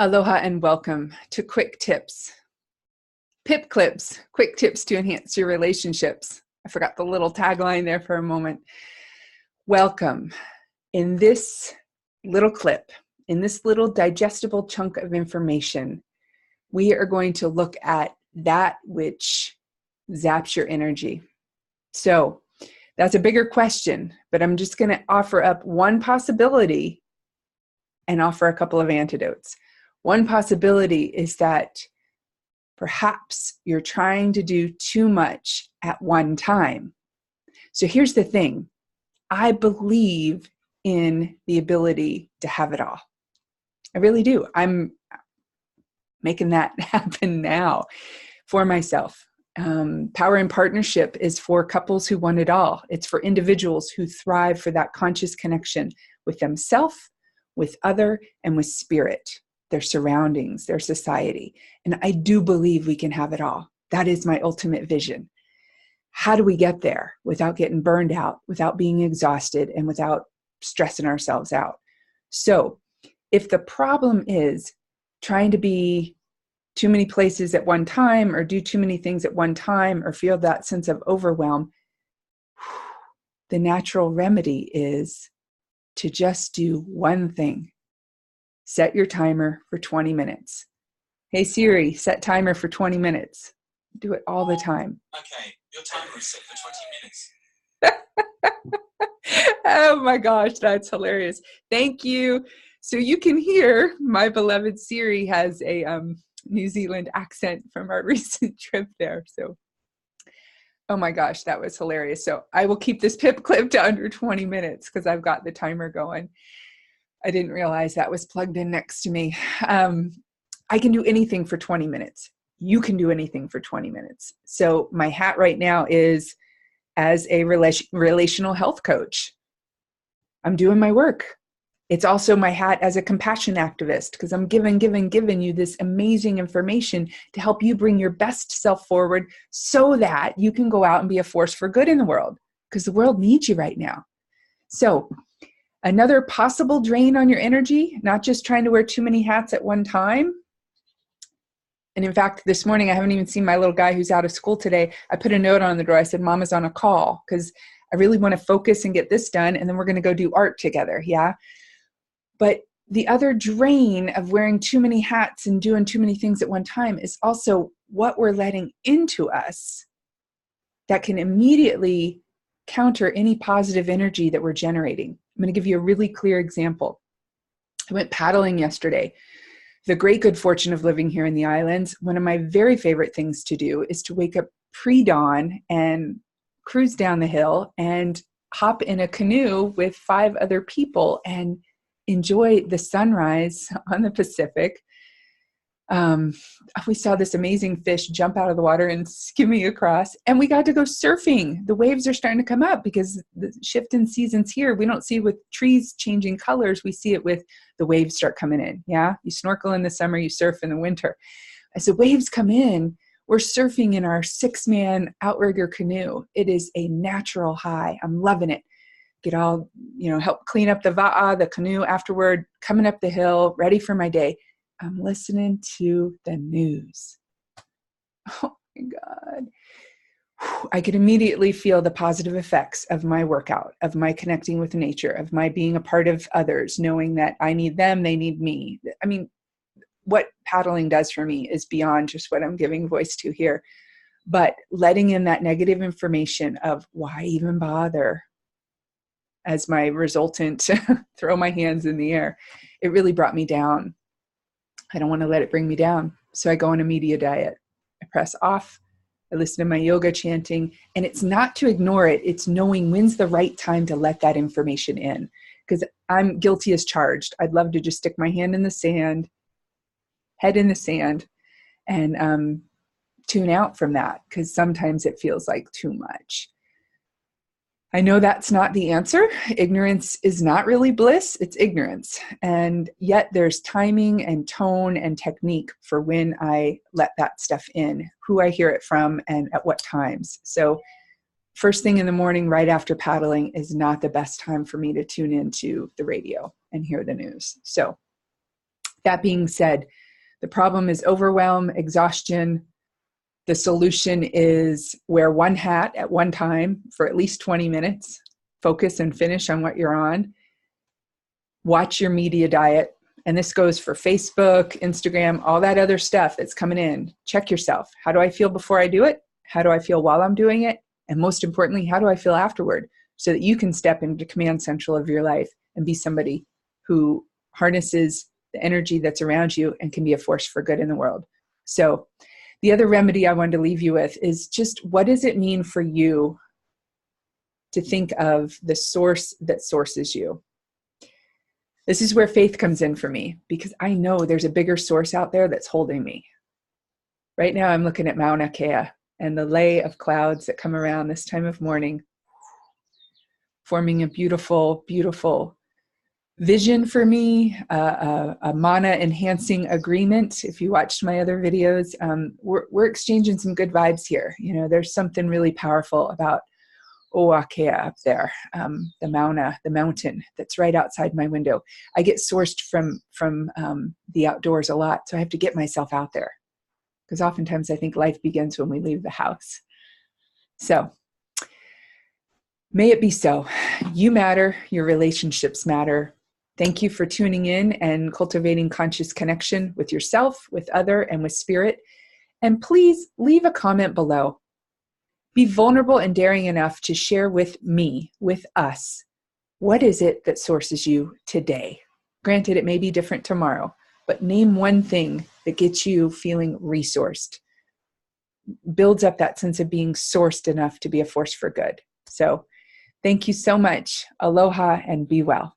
Aloha and welcome to Quick Tips. PIP Clips, quick tips to enhance your relationships. I forgot the little tagline there for a moment. Welcome. In this little clip, in this little digestible chunk of information, we are going to look at that which zaps your energy. So that's a bigger question, but I'm just going to offer up one possibility and offer a couple of antidotes. One possibility is that perhaps you're trying to do too much at one time. So here's the thing. I believe in the ability to have it all. I really do. I'm making that happen now for myself. Power in Partnership is for couples who want it all. It's for individuals who thrive for that conscious connection with themselves, with other, and with spirit, their surroundings, their society. And I do believe we can have it all. That is my ultimate vision. How do we get there without getting burned out, without being exhausted, and without stressing ourselves out? So if the problem is trying to be too many places at one time, or do too many things at one time, or feel that sense of overwhelm, the natural remedy is to just do one thing. Set your timer for 20 minutes. Hey Siri, set timer for 20 minutes. Do it all the time. Okay, your timer is set for 20 minutes. Oh my gosh, that's hilarious. Thank you. So you can hear my beloved Siri has a New Zealand accent from our recent trip there. So, oh my gosh, that was hilarious. So I will keep this PIP clip to under 20 minutes because I've got the timer going. I didn't realize that was plugged in next to me. I can do anything for 20 minutes. You can do anything for 20 minutes. So my hat right now is as a relational health coach. I'm doing my work. It's also my hat as a compassion activist because I'm giving you this amazing information to help you bring your best self forward so that you can go out and be a force for good in the world because the world needs you right now. So another possible drain on your energy, not just trying to wear too many hats at one time. And in fact, this morning, I haven't even seen my little guy who's out of school today. I put a note on the door. I said, Mama's on a call because I really want to focus and get this done. And then we're going to go do art together. Yeah. But the other drain of wearing too many hats and doing too many things at one time is also what we're letting into us that can immediately counter any positive energy that we're generating. I'm going to give you a really clear example. I went paddling yesterday. The great good fortune of living here in the islands, one of my very favorite things to do is to wake up pre-dawn and cruise down the hill and hop in a canoe with 5 other people and enjoy the sunrise on the Pacific. We saw this amazing fish jump out of the water and skimming across, and we got to go surfing. The waves are starting to come up because the shift in seasons here, we don't see with trees changing colors. We see it with the waves start coming in. Yeah. You snorkel in the summer, you surf in the winter. As the waves come in, we're surfing in our 6-man outrigger canoe. It is a natural high. I'm loving it. Get all, help clean up the va'a, the canoe afterward, coming up the hill, ready for my day. I'm listening to the news. Oh my God. I could immediately feel the positive effects of my workout, of my connecting with nature, of my being a part of others, knowing that I need them, they need me. I mean, what paddling does for me is beyond just what I'm giving voice to here. But letting in that negative information of why even bother as my resultant throw my hands in the air, it really brought me down. I don't want to let it bring me down. So I go on a media diet. I press off. I listen to my yoga chanting. And it's not to ignore it. It's knowing when's the right time to let that information in. Because I'm guilty as charged. I'd love to just stick my hand in the sand, head in the sand, and tune out from that. Because sometimes it feels like too much. I know that's not the answer. Ignorance is not really bliss, it's ignorance. And yet there's timing and tone and technique for when I let that stuff in, who I hear it from, and at what times. So first thing in the morning, right after paddling, is not the best time for me to tune into the radio and hear the news. So That being said, the problem is overwhelm, exhaustion. The solution is wear one hat at one time for at least 20 minutes. Focus and finish on what you're on. Watch your media diet. And this goes for Facebook, Instagram, all that other stuff that's coming in. Check yourself. How do I feel before I do it? How do I feel while I'm doing it? And most importantly, how do I feel afterward? So that you can step into command central of your life and be somebody who harnesses the energy that's around you and can be a force for good in the world. So the other remedy I wanted to leave you with is just, what does it mean for you to think of the source that sources you? This is where faith comes in for me, because I know there's a bigger source out there that's holding me. Right now I'm looking at Mauna Kea and the lay of clouds that come around this time of morning, forming a beautiful, beautiful vision for me, a mana enhancing agreement. If you watched my other videos, we're exchanging some good vibes here. You know, there's something really powerful about Oakea up there, the Mauna, the mountain that's right outside my window. I get sourced from the outdoors a lot, so I have to get myself out there, because oftentimes I think life begins when we leave the house. So may it be so. You matter. Your relationships matter. Thank you for tuning in and cultivating conscious connection with yourself, with other, and with spirit. And please leave a comment below. Be vulnerable and daring enough to share with me, with us, what is it that sources you today? Granted, it may be different tomorrow, but name one thing that gets you feeling resourced, builds up that sense of being sourced enough to be a force for good. So thank you so much. Aloha and be well.